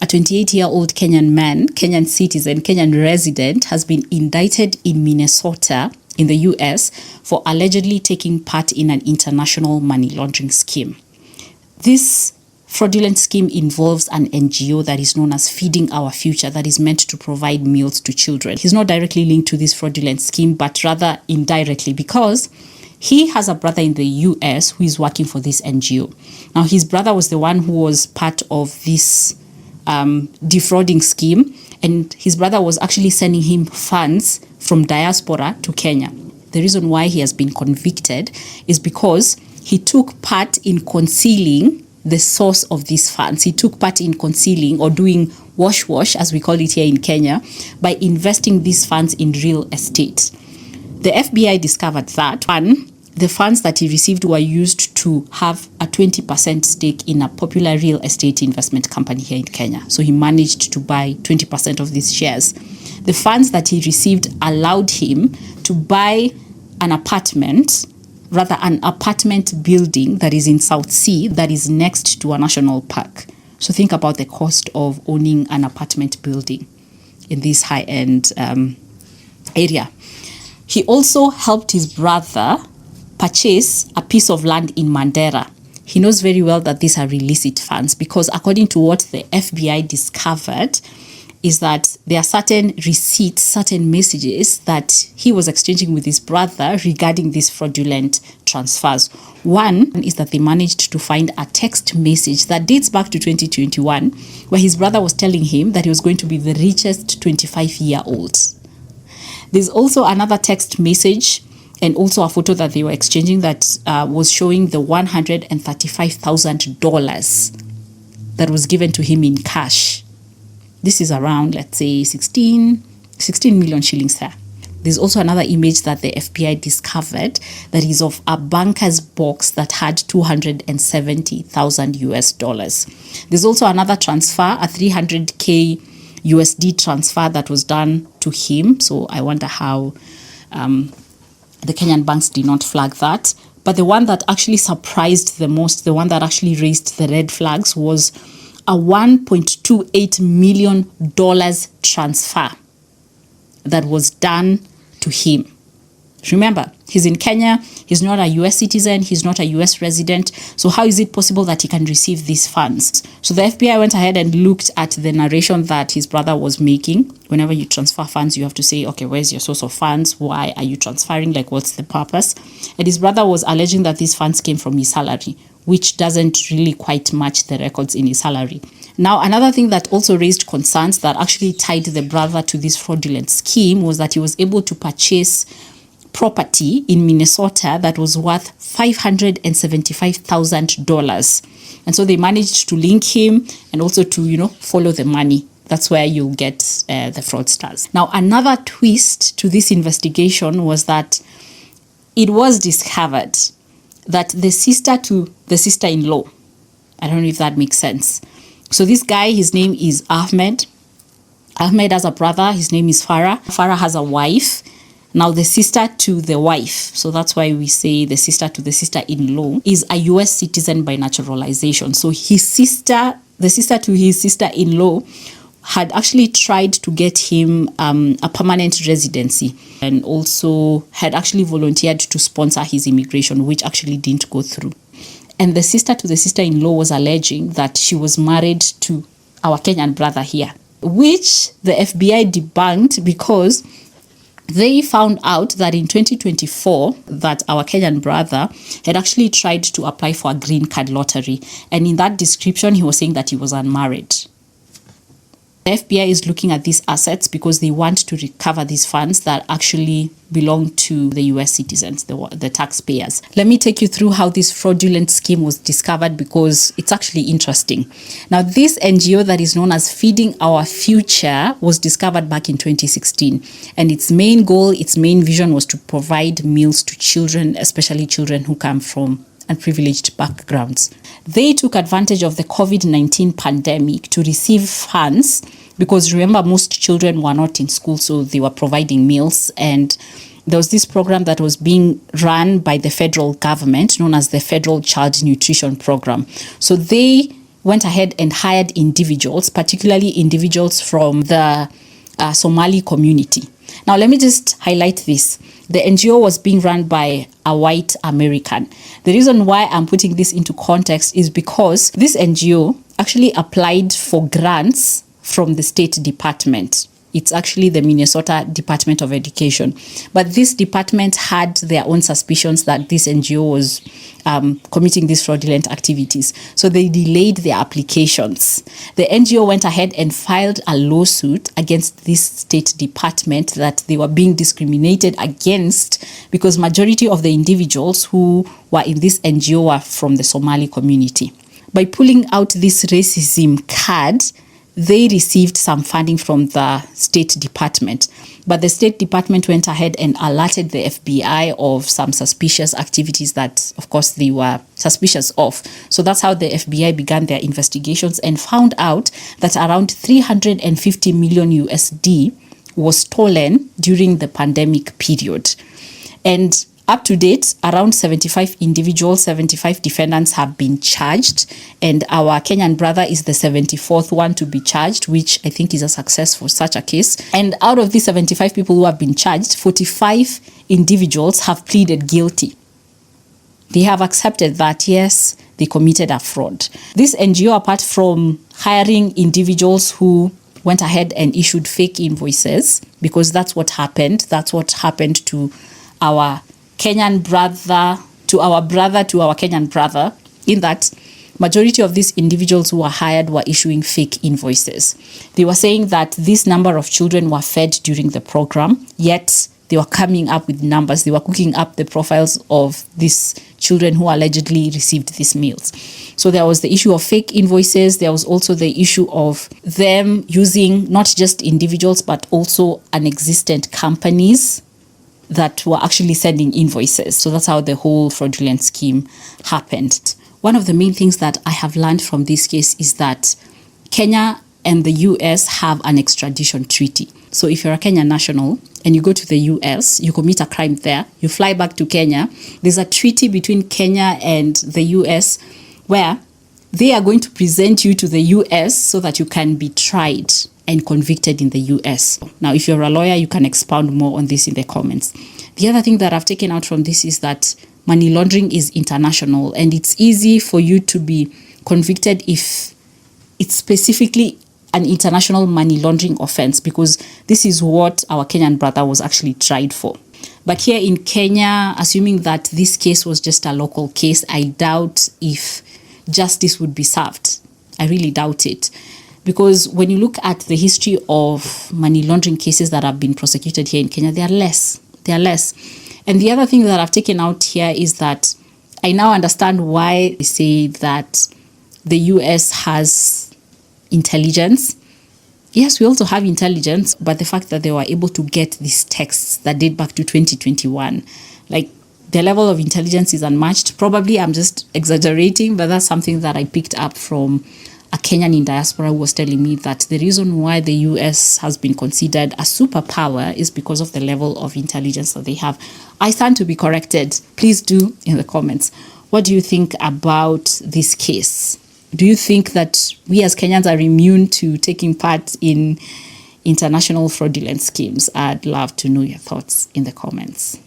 a 28-year-old Kenyan man, Kenyan citizen, Kenyan resident, has been indicted in Minnesota in the US for allegedly taking part in an international money laundering scheme. This fraudulent scheme involves an NGO that is known as Feeding Our Future, that is meant to provide meals to children. He's not directly linked to this fraudulent scheme, but rather indirectly, because he has a brother in the US who is working for this NGO. Now, his brother was the one who was part of this defrauding scheme, and his brother was actually sending him funds from diaspora to Kenya. The reason why he has been convicted is because he took part in concealing the source of these funds. He took part in concealing, or doing wash, as we call it here in Kenya, by investing these funds in real estate. The FBI discovered that, one, the funds that he received were used to have a 20% stake in a popular real estate investment company here in Kenya. So he managed to buy 20% of these shares. The funds that he received allowed him to buy an apartment building that is in South Sea, that is next to a national park. So think about the cost of owning an apartment building in this high-end area. He also helped his brother purchase a piece of land in Mandera. He knows very well that these are illicit funds, because according to what the FBI discovered, is that there are certain receipts, certain messages that he was exchanging with his brother regarding these fraudulent transfers. One is that they managed to find a text message that dates back to 2021, where his brother was telling him that he was going to be the richest 25-year-old. There's also another text message and also a photo that they were exchanging that was showing the $135,000 that was given to him in cash. This is around, let's say, 16 million shillings there. There's also another image that the FBI discovered that is of a banker's box that had $270,000 US. There's also another transfer, a 300K USD transfer that was done to him. So I wonder how the Kenyan banks did not flag that. But the one that actually surprised the most, the one that actually raised the red flags, was a $1.28 million transfer that was done to him. Remember, he's in Kenya, he's not a US citizen, he's not a US resident. So how is it possible that he can receive these funds? So the FBI went ahead and looked at the narration that his brother was making. Whenever you transfer funds, you have to say, okay, where's your source of funds? Why are you transferring? Like, what's the purpose? And his brother was alleging that these funds came from his salary, which doesn't really quite match the records in his salary. Now, another thing that also raised concerns that actually tied the brother to this fraudulent scheme was that he was able to purchase property in Minnesota that was worth $575,000. And so they managed to link him and also to, follow the money. That's where you'll get the fraudsters. Now, another twist to this investigation was that it was discovered that the sister to the sister-in-law, I don't know if that makes sense. So this guy, his name is Ahmed. Ahmed has a brother, his name is Farah. Farah has a wife. Now the sister to the wife, so that's why we say the sister to the sister-in-law, is a US citizen by naturalization. So the sister to his sister-in-law had actually tried to get him a permanent residency, and also had actually volunteered to sponsor his immigration, which actually didn't go through. And the sister to the sister-in-law was alleging that she was married to our Kenyan brother here, which the FBI debunked because they found out that in 2024 that our Kenyan brother had actually tried to apply for a green card lottery. And in that description, he was saying that he was unmarried. The FBI is looking at these assets because they want to recover these funds that actually belong to the US citizens, the taxpayers. Let me take you through how this fraudulent scheme was discovered, because it's actually interesting. Now, this NGO that is known as Feeding Our Future was discovered back in 2016. And its main goal, its main vision was to provide meals to children, especially children who come from unprivileged backgrounds. They took advantage of the COVID-19 pandemic to receive funds, because remember, most children were not in school, so they were providing meals. And there was this program that was being run by the federal government known as the Federal Child Nutrition Program. So they went ahead and hired individuals, particularly individuals from the Somali community. Now, let me just highlight this. The NGO was being run by a white American. The reason why I'm putting this into context is because this NGO actually applied for grants from the State Department. It's actually the Minnesota Department of Education. But this department had their own suspicions that this NGO was committing these fraudulent activities. So they delayed their applications. The NGO went ahead and filed a lawsuit against this State Department that they were being discriminated against because majority of the individuals who were in this NGO were from the Somali community. By pulling out this racism card, they received some funding from the State Department, but the State Department went ahead and alerted the FBI of some suspicious activities that, of course, they were suspicious of. So that's how the FBI began their investigations and found out that around 350 million USD was stolen during the pandemic period. And up to date, around 75 individuals, 75 defendants have been charged, and our Kenyan brother is the 74th one to be charged, which I think is a success for such a case. And out of these 75 people who have been charged, 45 individuals have pleaded guilty. They have accepted that, yes, they committed a fraud. This NGO, apart from hiring individuals who went ahead and issued fake invoices, because that's what happened. That's what happened to our Kenyan brother, to our Kenyan brother, in that majority of these individuals who were hired were issuing fake invoices. They were saying that this number of children were fed during the program, yet they were coming up with numbers. They were cooking up the profiles of these children who allegedly received these meals. So there was the issue of fake invoices. There was also the issue of them using not just individuals, but also unexistent companies that were actually sending invoices. So that's how the whole fraudulent scheme happened. One of the main things that I have learned from this case is that Kenya and the US have an extradition treaty. So if you're a Kenyan national and you go to the US, you commit a crime there, you fly back to Kenya, there's a treaty between Kenya and the US where they are going to present you to the US so that you can be tried and convicted in the US. Now, if you're a lawyer, you can expound more on this in the comments. The other thing that I've taken out from this is that money laundering is international, and it's easy for you to be convicted if it's specifically an international money laundering offense, because this is what our Kenyan brother was actually tried for. But here in Kenya, assuming that this case was just a local case, I doubt if justice would be served. I really doubt it. Because when you look at the history of money laundering cases that have been prosecuted here in Kenya, they are less. They are less. And the other thing that I've taken out here is that I now understand why they say that the US has intelligence. Yes, we also have intelligence, but the fact that they were able to get these texts that date back to 2021, like, the level of intelligence is unmatched. Probably I'm just exaggerating, but that's something that I picked up from a Kenyan in diaspora who was telling me that the reason why the US has been considered a superpower is because of the level of intelligence that they have. I stand to be corrected. Please do in the comments. What do you think about this case? Do you think that we as Kenyans are immune to taking part in international fraudulent schemes? I'd love to know your thoughts in the comments.